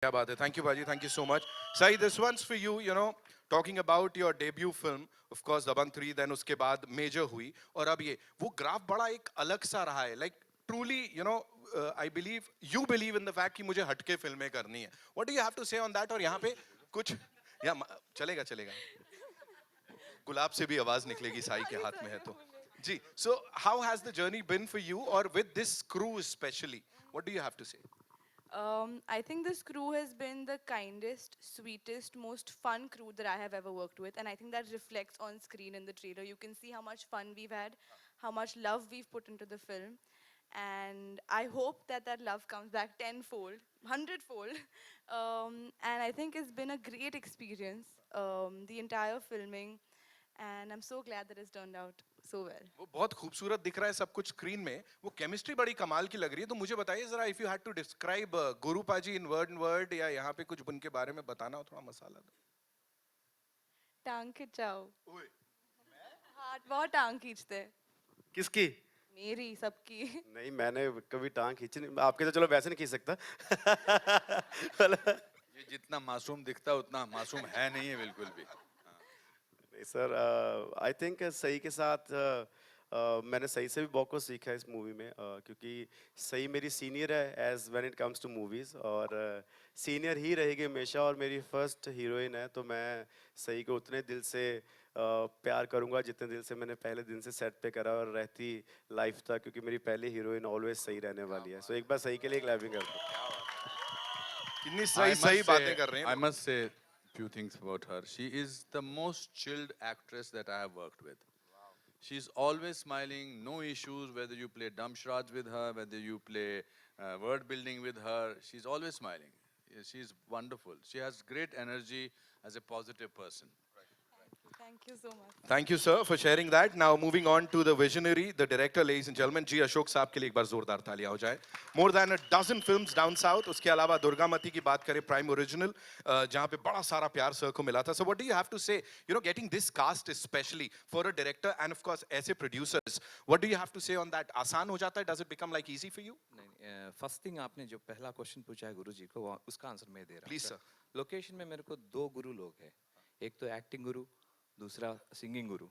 क्या बात है. Thank you, Baji. Thank you so much. Sai, this one's for you. You know, talking about your debut film, of course, Dabangg 3. Then उसके बाद Major हुई और अब ये वो ग्राफ बड़ा एक अलग सा रहा है. Like truly, you know, I believe you believe in the fact कि मुझे हटके फिल्में करनी है. What do you have to say on that? और यहाँ पे कुछ या चलेगा चलेगा. गुलाब से भी आवाज निकलेगी साई के हाथ में है तो. जी. So how has the journey been for you, or with this crew especially? What do you have to say? I think this crew has been the kindest, sweetest, most fun crew that I have ever worked with, and I think that reflects on screen in the trailer. You can see how much fun we've had, how much love we've put into the film, and I hope that that love comes back tenfold, hundredfold. And I think it's been a great experience, the entire filming, and I'm so glad that it's turned out so well. वो बहुत खूबसूरत दिख रहा है सब कुछ screen में. वो केमिस्ट्री बड़ी कमाल की लग रही है. तो मुझे बताइए जरा, if you had to describe Guru Paaji in word या यहाँ पे कुछ उनके बारे में बताना हो, थोड़ा मसाला दो. टांग खिंचाओ. ओए. हाथ बहुत टांग खींचते हैं. किसकी? मेरी सबकी. नहीं, मैंने कभी टांग खींची नहीं. आपके तो चलो वैसे नहीं खींच सकता. ये जितना मासूम दिखता है उतना मासूम है नहीं है बिल्कुल भी. नहीं सर, आई थिंक सही के साथ मैंने सही से भी बहुत कुछ सीखा है इस मूवी में, क्योंकि सही मेरी सीनियर है as when it comes to movies, और सीनियर ही रहेगी हमेशा, और मेरी फर्स्ट हीरोइन है. तो मैं सही को उतने दिल से प्यार करूंगा जितने दिल से मैंने पहले दिन से सेट पे करा और रहती लाइफ था, क्योंकि मेरी पहली हीरोइन ऑलवेज सही रहने वाली है. सो एक बार सही के लिए क्लैपिंग कर दो. कितनी सही सही बातें कर रहे I हैं. must say few things about her. She is the most chilled actress that I have worked with. She's always smiling, no issues, whether you play dumb charades with her, whether you play word building with her, she's always smiling. She's wonderful. She has great energy as a positive person. Thank you so much. Thank you, sir, for sharing that. Now, moving on to the visionary, the director, ladies and gentlemen, जी अशोक साहब के लिए एक बार जोरदार तालियां हो जाए. More than a dozen films down south. उसके अलावा दुर्गामती की बात करें, Prime Original, जहाँ पे बड़ा सारा प्यार सर को मिला था. So, what do you have to say? You know, getting this cast especially for a director and of course ऐसे producers, what do you have to say on that? आसान हो जाता है? Does it become like easy for you? नहीं, first thing आपने जो पहला question पूछा है गुरु जी को, उसका आंसर मैं दे रहा हूँ. Please, sir. लोकेशन में मेरे को दो गुरु लोग हैं. एक तो एक्टिंग गुरु, दूसरा सिंगिंग गुरु.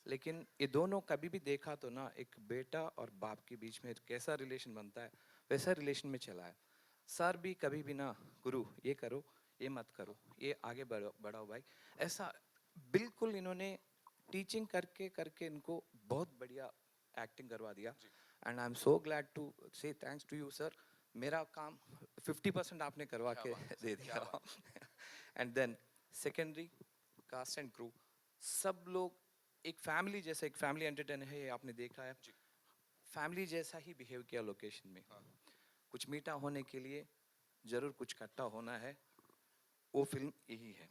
लेकिन ये दोनों कभी भी देखा तो ना, एक बेटा और बाप के बीच में कैसा रिलेशन बनता है वैसा रिलेशन में चला है. सर भी कभी भी ना, गुरु ये करो, ये मत करो, ये आगे बढ़ाओ भाई, ऐसा बिल्कुल इन्होंने टीचिंग करके करके इनको बहुत बढ़िया एक्टिंग करवा दिया. And I am so glad to say thanks to you sir. मेरा काम 50% आपने करवा के दे दिया. And then secondary cast and crew, सब लोग एक फैमिली जैसा, एक फैमिली एंटरटेनर है, ये आपने देखा है. फैमिली जैसा ही बिहेव किया लोकेशन में. कुछ मीठा होने के लिए जरूर कुछ खट्टा होना है, वो फिल्म यही है.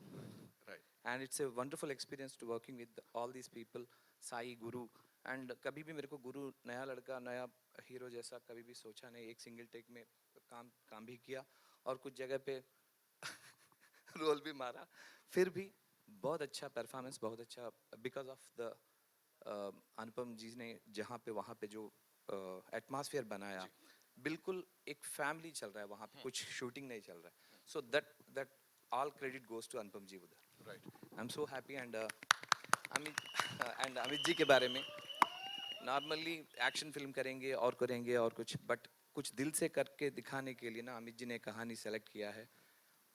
And it's a wonderful experience to working with all these people, Sai, Guru. एंड कभी भी मेरे को गुरु नया लड़का, नया हीरो जैसा कभी भी सोचा नहीं. एक सिंगल टेक में काम भी किया और कुछ जगह पे रोल भी मारा. फिर भी बहुत अच्छा परफॉर्मेंस, बहुत अच्छा, बिकॉज ऑफ द अनुपम जी ने जहाँ पे वहाँ पे जो एटमॉस्फेयर बनाया, बिल्कुल एक फैमिली चल रहा है वहाँ पे, कुछ शूटिंग नहीं चल रहा है. So that all credit goes to अनुपम जी उधर. Right. I'm so happy. And Amit ji के बारे में, नॉर्मली एक्शन फिल्म करेंगे और कुछ, बट कुछ दिल से करके दिखाने के लिए ना अमित जी ने कहानी सेलेक्ट किया है.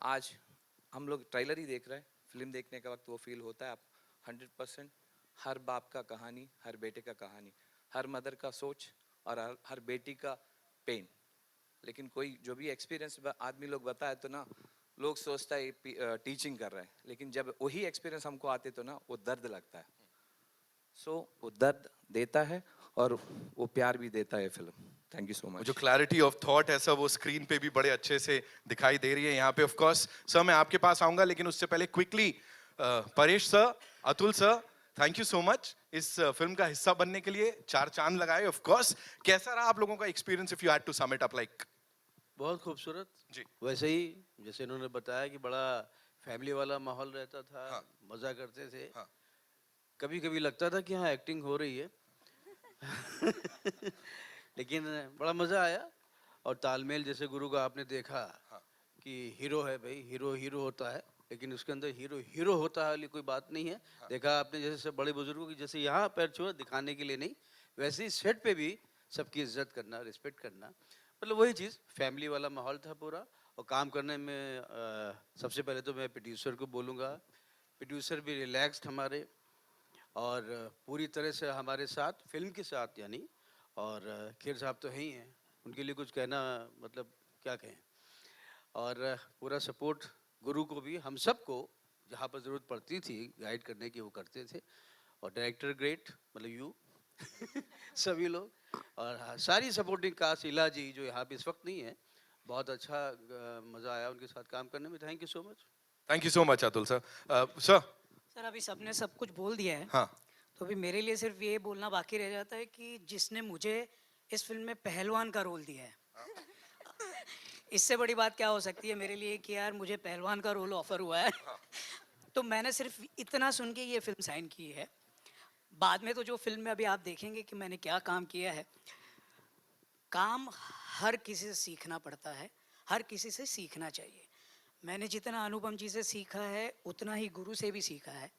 आज हम लोग ट्रेलर ही देख रहे हैं, फिल्म देखने का वक्त वो फील होता है. आप 100% हर बाप का कहानी, हर बेटे का कहानी, हर मदर का सोच और हर बेटी का पेन. लेकिन कोई जो भी एक्सपीरियंस आदमी लोग बताए तो ना, लोग सोचता है टीचिंग कर रहा है, लेकिन जब वही एक्सपीरियंस हमको आते तो ना वो दर्द लगता है. सो वो दर्द देता है और वो प्यार भी देता है film. Thank you so much. जो क्लैरिटी ऑफ थॉट है सब वो स्क्रीन पे भी बड़े अच्छे से दिखाई दे रही है यहाँ पे. ऑफ कोर्स सर मैं आपके पास आऊंगा, लेकिन उससे पहले quickly Paresh sir, Atul sir, thank you so much इस फिल्म का हिस्सा बनने के लिए. चार चांद लगाए. ऑफ कोर्स कैसा रहा आप लोगों का experience, if you had to sum it up like? बहुत खूबसूरत जी. वैसे ही जैसे इन्होंने बताया कि बड़ा फैमिली वाला माहौल रहता था. हाँ. मजा करते थे. हाँ. कभी कभी लगता था कि हाँ एक्टिंग हो रही है. लेकिन बड़ा मजा आया. और तालमेल जैसे गुरु का आपने देखा, हाँ. कि हीरो है भाई, हीरो हीरो होता है, लेकिन उसके अंदर हीरो हीरो होता है वाली कोई बात नहीं है। देखा आपने जैसे सब बड़े बुजुर्गों की, जैसे यहाँ पैर छुआ दिखाने के लिए नहीं, वैसे ही सेट पे भी सबकी इज्जत करना, रिस्पेक्ट करना, मतलब वही चीज़, फैमिली वाला माहौल था पूरा। और काम करने में सबसे पहले तो मैं प्रोड्यूसर को बोलूँगा, प्रोड्यूसर भी रिलैक्स्ड हमारे, और पूरी तरह से हमारे साथ, फिल्म के साथ यानी। और खेर साहब तो हैं ही हैं, उनके लिए कुछ कहना मतलब क्या कहें। और पूरा सपोर्ट गुरु को भी, हम सबको जहाँ पर ज़रूरत पड़ती थी गाइड करने की वो करते थे। और डायरेक्टर ग्रेट, मतलब यू सभी लोग, और हाँ, सारी सपोर्टिंग कास्ट, इला जी जो यहाँ पे इस वक्त नहीं है, बहुत अच्छा मज़ा आया उनके साथ काम करने में। Thank you so much. Thank you so much Atul sir. Sir sir अभी सबने सब कुछ बोल दिया है, हाँ तो अभी मेरे लिए सिर्फ ये बोलना बाकी रह जाता है कि जिसने मुझे इस फिल्म में पहलवान का रोल दिया है, इससे बड़ी बात क्या हो सकती है मेरे लिए कि यार मुझे पहलवान का रोल ऑफर हुआ है। तो मैंने सिर्फ इतना सुन के ये फिल्म साइन की है। बाद में तो जो फिल्म में अभी आप देखेंगे कि मैंने क्या काम किया है, काम हर किसी से सीखना पड़ता है, हर किसी से सीखना चाहिए। मैंने जितना अनुपम जी से सीखा है उतना ही गुरु से भी सीखा है,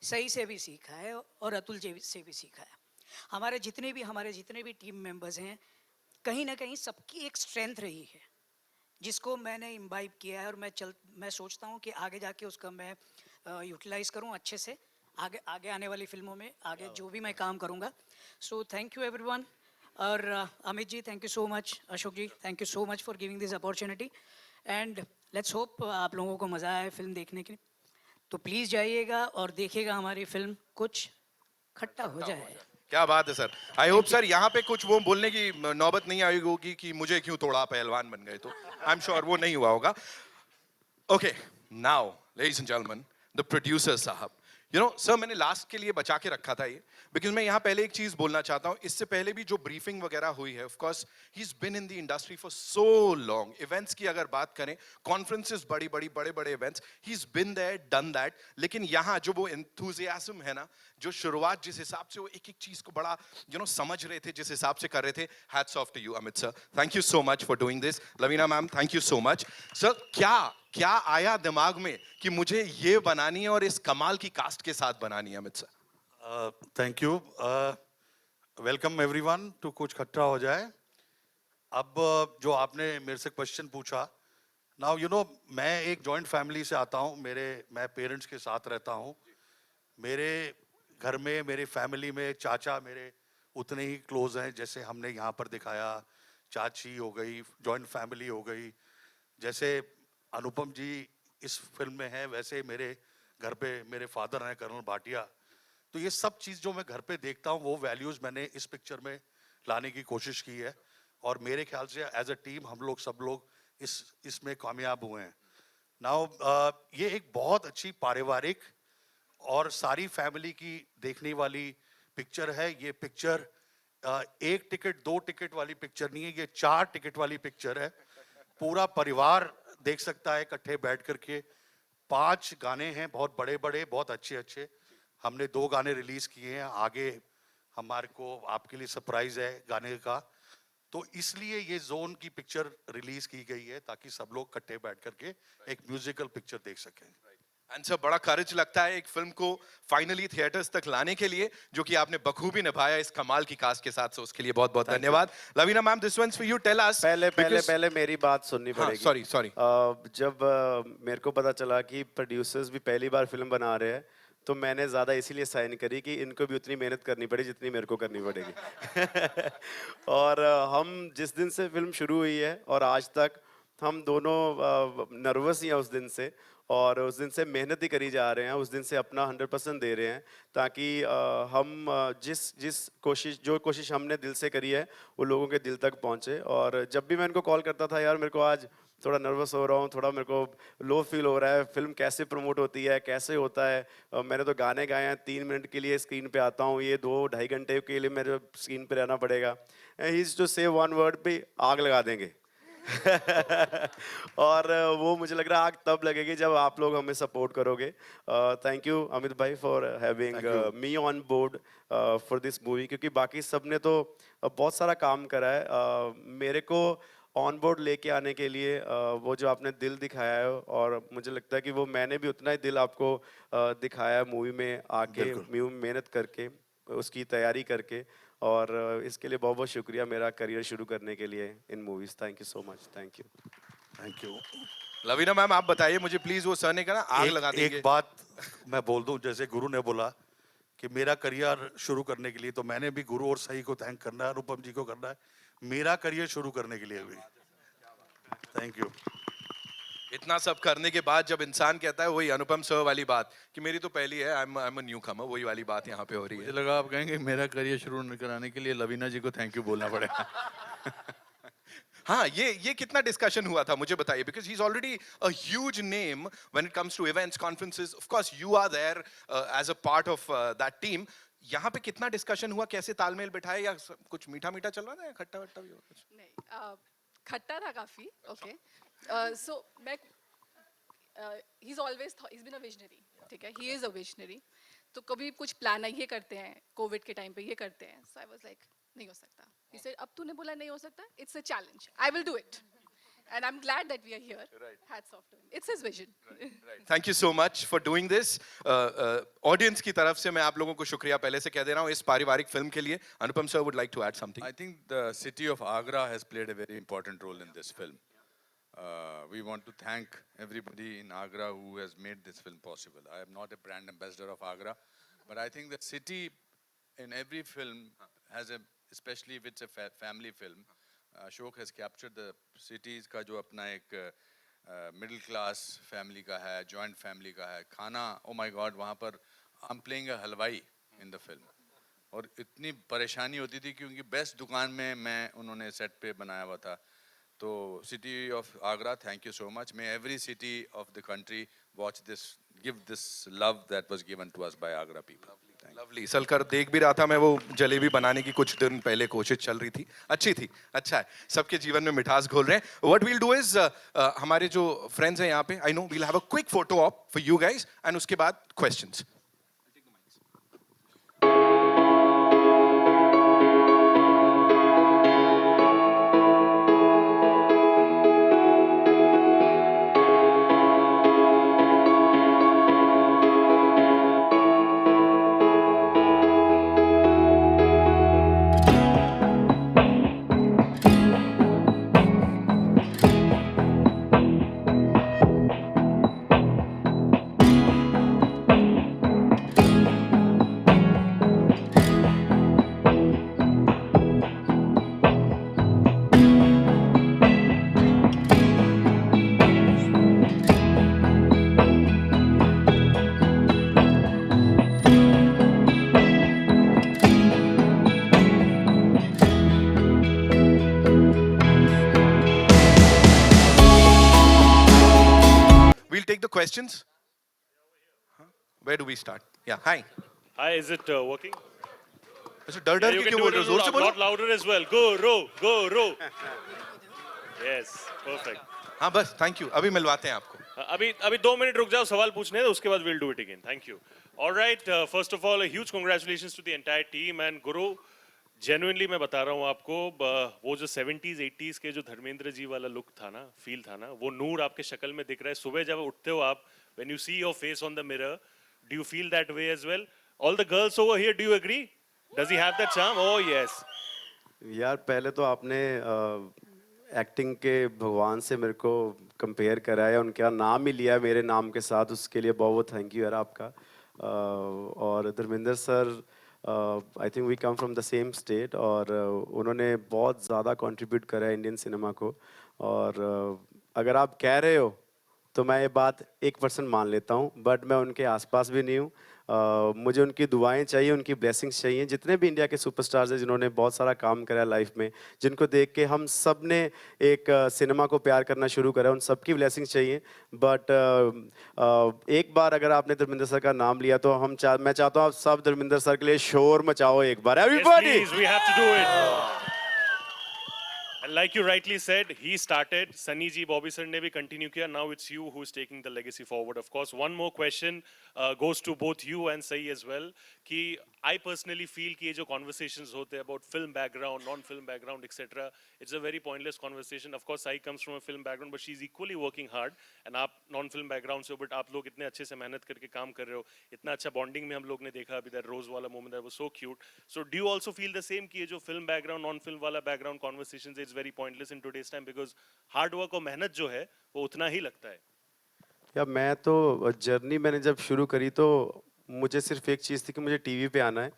सही से भी सीखा है और अतुल जी से भी सीखा है। हमारे जितने भी टीम मेंबर्स हैं, कहीं ना कहीं सबकी एक स्ट्रेंथ रही है जिसको मैंने इम्बाइब किया है, और मैं सोचता हूँ कि आगे जाके उसका मैं यूटिलाइज करूँ अच्छे से, आगे आगे आने वाली फिल्मों में आगे जो भी मैं काम करूँगा। So thank you everyone. और Amit ji thank you so much, Ashok ji thank you so much for giving this opportunity, and let's hope आप लोगों को मज़ा आए फिल्म देखने के। तो प्लीज़ जाइएगा और देखिएगा हमारी फिल्म कुछ खट्टा हो जाए। क्या बात है सर। आई होप सर यहाँ पे कुछ वो बोलने की नौबत नहीं आई होगी कि मुझे क्यों तोड़ा, पहलवान बन गए, तो आई एम श्योर वो नहीं हुआ होगा। Okay now ladies and gentleman, the producer साहब, यू नो सर मैंने लास्ट के लिए बचा के रखा था ये, बिकॉज मैं यहाँ पहले एक चीज बोलना चाहता हूँ। इससे पहले भी जो ब्रीफिंग वगैरह हुई है, of course he is been in the industry for so long. Events की अगर बात करें, कॉन्फ्रेंसेस बड़ी बड़ी बड़े बड़े events, he is been there done that. लेकिन यहाँ जो वो एंथुजियाज्म है ना, जो शुरुआत जिस हिसाब से वो एक एक चीज को बड़ा समझ रहे थे, जिस हिसाब से कर रहे थे, hats off to you Amit sir. Thank you so much for doing this. Laveena ma'am thank you so much. Sir क्या क्या आया दिमाग में कि मुझे ये बनानी है और इस कमाल की कास्ट के साथ बनानी है Amit sir? Thank you. Welcome everyone to कुछ खट्टा हो जाए। अब जो आपने मेरे से क्वेश्चन पूछा, नाउ मैं एक जॉइंट फैमिली से आता हूँ। मैं पेरेंट्स के साथ रहता हूँ। मेरे घर में, मेरे फैमिली में चाचा मेरे उतने ही क्लोज हैं जैसे हमने यहाँ पर दिखाया। चाची हो गई, जॉइंट फैमिली हो गई। जैसे अनुपम जी इस फिल्म में हैं, वैसे मेरे घर पे मेरे फादर हैं कर्नल भाटिया। तो ये सब चीज़ जो मैं घर पे देखता हूँ, वो वैल्यूज़ मैंने इस पिक्चर में लाने की कोशिश की है। और मेरे ख्याल से एज अ टीम हम लोग सब लोग इसमें कामयाब हुए हैं। नाउ ये एक बहुत अच्छी पारिवारिक और सारी फैमिली की देखने वाली पिक्चर है। ये पिक्चर एक टिकट, दो टिकट वाली पिक्चर नहीं है, ये 4 टिकट वाली पिक्चर है। पूरा परिवार देख सकता है इकट्ठे बैठ करके। 5 गाने हैं, बहुत बड़े बड़े, बहुत अच्छे अच्छे। हमने 2 गाने रिलीज किए हैं, आगे हमारे को आपके लिए सरप्राइज है गाने का। तो इसलिए ये जोन की पिक्चर रिलीज की गई है ताकि सब लोग इकट्ठे बैठ करके एक म्यूजिकल पिक्चर देख सकें। एंड सर बड़ा करेज लगता है एक फिल्म को फाइनली थिएटर्स तक लाने के लिए, जो कि आपने बखूबी निभाया इस कमाल की कास्ट के साथ। सो उसके लिए बहुत बहुत धन्यवाद। Laveena ma'am this one's for you, tell us. पहले मेरी बात सुननी पड़ेगी। सॉरी जब मेरे को पता चला कि प्रोड्यूसर्स भी पहली बार फिल्म बना रहे हैं, तो मैंने ज़्यादा इसीलिए साइन करी कि इनको भी उतनी मेहनत करनी पड़ी जितनी मेरे को करनी पड़ेगी। और हम जिस दिन से फिल्म शुरू हुई है और आज तक हम दोनों नर्वस ही हैं उस दिन से, और उस दिन से मेहनत ही करी जा रहे हैं, उस दिन से अपना 100% दे रहे हैं ताकि हम जो कोशिश हमने दिल से करी है वो लोगों के दिल तक पहुंचे। और जब भी मैं इनको कॉल करता था, यार मेरे को आज थोड़ा नर्वस हो रहा हूँ, थोड़ा मेरे को लो फील हो रहा है, फिल्म कैसे प्रमोट होती है, कैसे होता है, मैंने तो गाने गाए हैं, 3 मिनट के लिए स्क्रीन पे आता हूँ, ये 2-2.5 घंटे के लिए मेरे स्क्रीन पे रहना पड़ेगा। ही इज़ टू से 1 वर्ड पे आग लगा देंगे। और वो मुझे लग रहा है आग तब लगेगी जब आप लोग हमें सपोर्ट करोगे। थैंक यू अमित भाई for having me on board for this movie, क्योंकि बाकी सब ने तो बहुत सारा काम करा है। मेरे को ऑन बोर्ड लेके आने के लिए वो जो आपने दिल दिखाया है, और मुझे लगता है कि वो मैंने भी उतना ही दिल आपको दिखाया है मूवी में आके, मूवी में मेहनत करके, उसकी तैयारी करके, और इसके लिए बहुत बहुत शुक्रिया मेरा करियर शुरू करने के लिए इन movies. Thank you so much, thank you. Thank you. Lavina ma'am आप बताइए मुझे प्लीज, वो सर ने कहा ना आग लगा देंगे। एक बात मैं बोल दूं, जैसे गुरु ने बोला कि मेरा करियर शुरू करने के लिए, तो मैंने भी गुरु और सही को थैंक करना है, अनुपम जी को करना है मेरा करियर शुरू करने के लिए भी। Thank you. इतना सब करने के बाद जब इंसान कहता है वही अनुपम सर वाली बात कि मेरी तो पहली है, आई एम न्यू कमर, वही वाली बात यहाँ पे हो रही मुझे है। लगा आप कहेंगे मेरा करियर शुरू कराने के लिए लवीना जी को थैंक यू बोलना पड़ेगा। हाँ, ये कितना डिस्कशन हुआ था मुझे बताइए, because he is already a huge name when it comes to events, conferences, of course you are there as a part of that team. यहाँ पे कितना डिस्कशन हुआ, कैसे तालमेल बिठाए, या कुछ मीठा मीठा चल रहा था या खट्टा वट्टा भी हुआ कुछ? नहीं, खट्टा था काफी। ओके, सो मैं he is always been a visionary, ठीक है, ही इज अ विजनरी। तो कभी कुछ प्लान ये करते हैं, कोविड के टाइम पे ये करते हैं, सो आई वाज लाइक नहीं हो सकता। ही सेड अब तूने बोला नहीं हो सकता, it's a challenge, I will do it, and I'm glad that we are here. Hats off to him. It's his vision. Thank you so much for doing this. Audience की तरफ से मैं आप लोगों को शुक्रिया पहले से कह दे रहा हूँ इस पारिवारिक फिल्म के लिए। Anupam sir would like to add something. I think the city of Agra has played a very important role in this film. We want to thank everybody in Agra who has made this film possible. I am not a brand ambassador of Agra, but I think the city in every film has a, especially if it's a family film, Ashok has captured the cities का जो अपना एक middle class family का है, joint family का है, खाना, oh my God, वहाँ पर I'm playing a हलवाई in the film. और इतनी परेशानी होती थी क्योंकि बेस्ट दुकान में मैं उन्होंने सेट पे बनाया हुआ था। तो city of Agra, thank you so much. May every city of the country watch this, give this love that was given to us by Agra people. Lovely. सलकर देख भी रहा था मैं, वो जलेबी बनाने की कुछ दिन पहले कोशिश चल रही थी, अच्छी थी, अच्छा है, सबके जीवन में मिठास घोल रहे हैं। व्हाट वील डू इज, हमारे जो फ्रेंड्स हैं यहाँ पे, I know we'll have a quick photo op for you guys, and उसके बाद questions. We'll take the questions. Huh? Where do we start? Yeah, hi. Hi, is it working? ऐसे डर डर के क्यों बोल रहे हो? जोर से बोलो। lot louder as well. Go, row, go, row. Yes, perfect. हाँ बस, थैंक यू, अभी मिलवाते हैं आपको। अभी 2 मिनट रुक जाओ, सवाल पूछने हैं, उसके बाद we'll do it again. Thank you. All right, first of all, a huge congratulations to the entire team and Guru. Genuinely मैं बता रहा हूँ आपको, वो जो 70s 80s के जो धर्मेंद्र जी वाला लुक था ना, फील था ना, वो नूर आपके शक्ल में दिख रहा है। सुबह जब उठते हो आप, when you see your face on the mirror, do you feel that way as well? All the girls over here, do you agree? Does he have that charm? Oh yes. यार पहले तो आपने एक्टिंग के भगवान से मेरे को compare कराया, उनका नाम ही लिया मेरे नाम के साथ, उसके लिए बहुत बहुत थैंक यू यार आपका। और Dharmendra sir, I think we come from the same state, और उन्होंने बहुत ज़्यादा कंट्रीब्यूट करा है इंडियन सिनेमा को। और अगर आप कह रहे हो तो मैं ये बात 1% मान लेता हूँ, बट मैं उनके आसपास भी नहीं हूँ। मुझे उनकी दुआएं चाहिए, उनकी ब्लेसिंग्स चाहिए। जितने भी इंडिया के सुपरस्टार्स हैं जिन्होंने बहुत सारा काम करा लाइफ में, जिनको देख के हम सब ने एक सिनेमा को प्यार करना शुरू करा, उन सबकी ब्लेसिंग्स चाहिए। बट एक बार अगर आपने धर्मेंद्र सर का नाम लिया तो मैं चाहता हूँ आप सब धर्मेंद्र सर के लिए शोर मचाओ एक बार, everybody. Yes, please, we have to do it. And like you rightly said, he started. Sunny ji, Bobby sir ne bhi continue kiya. Now it's you who's taking the legacy forward. Of course, one more question goes to both you and Sahi as well. Ki I personally feel कि ये जो conversations होते हैं about film background, non-film background, etc. It's a very pointless conversation. Of course, Sahi comes from a film background, but she's equally working hard. And आप non-film background से हो, but आप लोग इतने अच्छे से मेहनत करके काम कर रहे हो. इतना अच्छा bonding में हम लोग ने देखा अभी that rose वाला moment that was so cute. So do you also feel the same कि ये जो film background, non-film वाला background conversations is very pointless in today's time because hard work और मेहनत जो है वो उतना ही लगता है. या मैं तो जर्नी मैंने जब शुरू करी तो मुझे सिर्फ एक चीज़ थी कि मुझे टीवी पे आना है।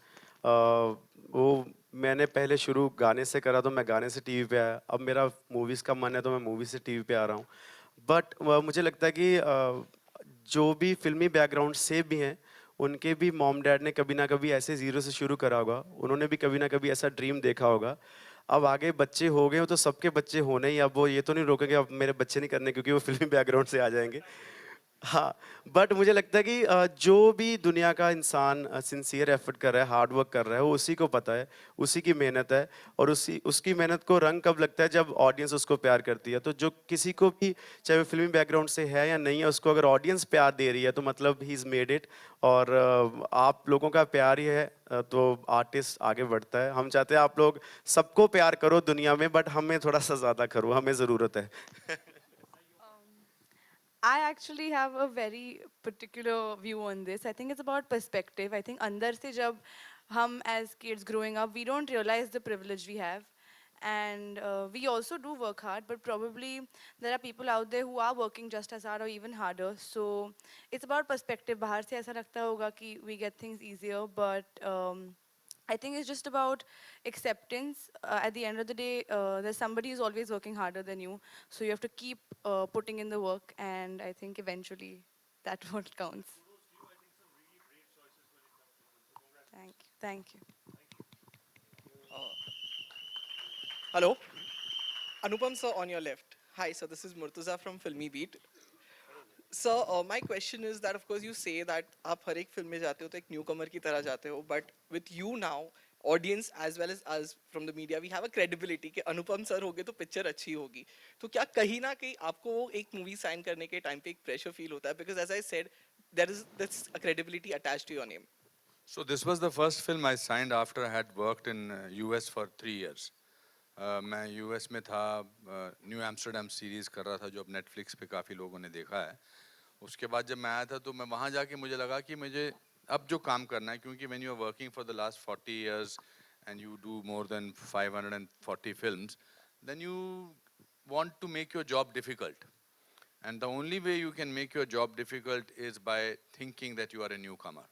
वो मैंने पहले शुरू गाने से करा तो मैं गाने से टीवी पे आया। अब मेरा मूवीज़ का मन है तो मैं मूवी से टीवी पे आ रहा हूँ। बट मुझे लगता है कि जो भी फिल्मी बैकग्राउंड से भी हैं उनके भी मॉम डैड ने कभी ना कभी ऐसे ज़ीरो से शुरू करा होगा। उन्होंने भी कभी ना कभी ऐसा ड्रीम देखा होगा। अब आगे बच्चे हो गए हो तो सबके बच्चे होने ही, अब वो ये तो नहीं रोकेंगे अब मेरे बच्चे नहीं करने क्योंकि वो फिल्मी बैकग्राउंड से आ जाएंगे। हाँ, बट मुझे लगता है कि जो भी दुनिया का इंसान सिंसियर एफर्ट कर रहा है, हार्ड वर्क कर रहा है, वो उसी को पता है, उसी की मेहनत है और उसकी मेहनत को रंग कब लगता है जब ऑडियंस उसको प्यार करती है। तो जो किसी को भी चाहे वो फिल्मी बैकग्राउंड से है या नहीं है, उसको अगर ऑडियंस प्यार दे रही है तो मतलब ही इज़ मेड इट। और आप लोगों का प्यार ही है तो आर्टिस्ट आगे बढ़ता है। हम चाहते हैं आप लोग सबको प्यार करो दुनिया में, बट हमें थोड़ा सा ज़्यादा करो, हमें ज़रूरत है। I actually have a very particular view on this. I think it's about perspective. I think अंदर से जब हम as kids growing up, we don't realize the privilege we have. And we also do work hard, but probably there are people out there who are working just as hard or even harder. So it's about perspective. बाहर से ऐसा लगता होगा कि we get things easier, but I think it's just about acceptance. At the end of the day, there's somebody who's always working harder than you. So you have to keep putting in the work, and I think eventually that's what counts. Thank you. Thank you. Hello, Anupam sir on your left. Hi sir, this is Murtuza from Filmy Beat. Sir, my question is that of course you say that आप हर एक film में जाते हो तो एक newcomer की तरह जाते हो, but with you now, audience as well as us from the media, we have a credibility कि अनुपम सर होगे तो पिक्चर अच्छी होगी. तो क्या कहीं ना कहीं आपको वो एक मूवी साइन करने के टाइम पे एक प्रेशर फील होता है? Because as I said, there is this a credibility attached to your name. So this was the first film I signed after I had worked in US for 3 years. मैं US में था, new Amsterdam series कर रहा था जो अब Netflix पे काफ़ी लोगों ने देखा है। उसके बाद जब मैं आया था तो मैं वहाँ जाके मुझे लगा कि मुझे अब जो काम करना है, क्योंकि when you are working for the last 40 years and you do more than 540 films, then you want to make your job difficult. And the only way you can make your job difficult is by thinking that you are a newcomer.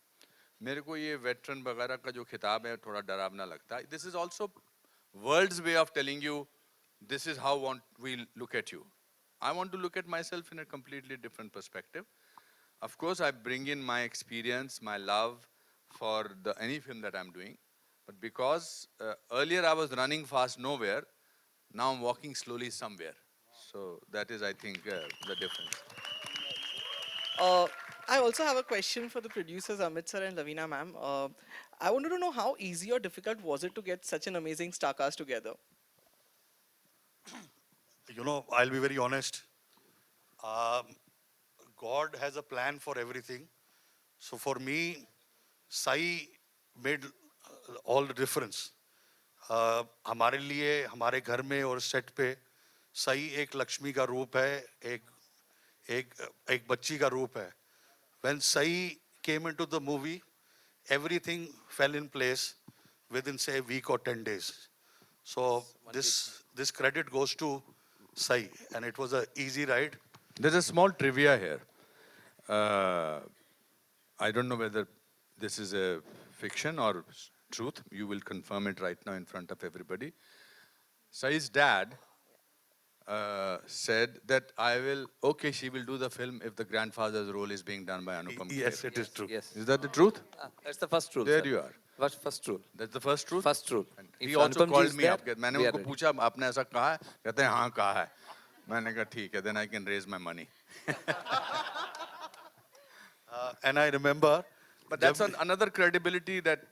मेरे को ये veteran वगैरह का जो खिताब है थोड़ा डरावना लगता है. This is also world's way of telling you this is how we look at you. I want to look at myself in a completely different perspective. Of course, I bring in my experience, my love for any film that I'm doing. But because earlier I was running fast nowhere, now I'm walking slowly somewhere. So that is, I think, the difference. I also have a question for the producers Amit sir and Lavina ma'am. I wanted to know how easy or difficult was it to get such an amazing star cast together? You know, I'll be very honest. God has a plan for everything. So for me, Sai made all the difference. हमारे लिए हमारे घर में और set पे सही एक लक्ष्मी का रूप है, एक बच्ची का रूप है. When Sai came into the movie, everything fell in place within say a week or 10 days. So this credit goes to Sai, and it was an easy ride. There's a small trivia here. I don't know whether this is a fiction or truth. You will confirm it right now in front of everybody. Sai's dad said that she will do the film if the grandfather's role is being done by Anupam Kher. Yes, it is true. Yes. Is that the truth? That's the first rule. There sir. you are. First rule. That's the first truth? First rule. And If he also Anupam ji called is me there, up. मैंने we are उनको ready. पूछा आपने ऐसा कहा है? कहते हैं हाँ कहा है. मैंने कहा ठीक है, then I can raise my money. And I remember, But that's another credibility that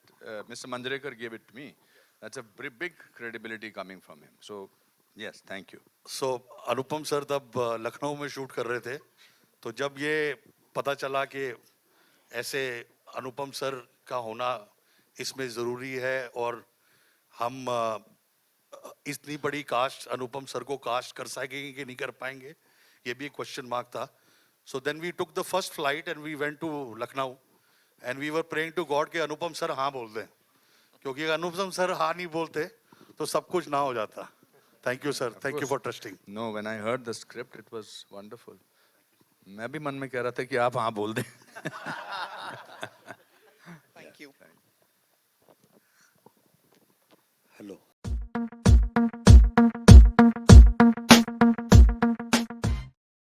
Mr. Manjrekar gave it to me. That's a big credibility coming from him. So Yes, thank you. So Anupam sir तब लखनऊ में shoot कर रहे थे, तो जब ये पता चला कि ऐसे अनुपम सर का होना इसमें ज़रूरी है और हम इतनी बड़ी कास्ट अनुपम सर को कास्ट कर सकेंगे कि नहीं कर पाएंगे, ये भी एक क्वेश्चन मार्क था. So then we took the first flight and we went to Lucknow and we were praying to God कि अनुपम सर हाँ बोल दें, क्योंकि अगर अनुपम सर हाँ नहीं बोलते तो सब कुछ ना हो जाता. Thank you sir, thank you for trusting. No, when I heard the script, it was wonderful. मैं भी मन में कह रहा था कि आप हाँ बोल दें. Thank you. हेलो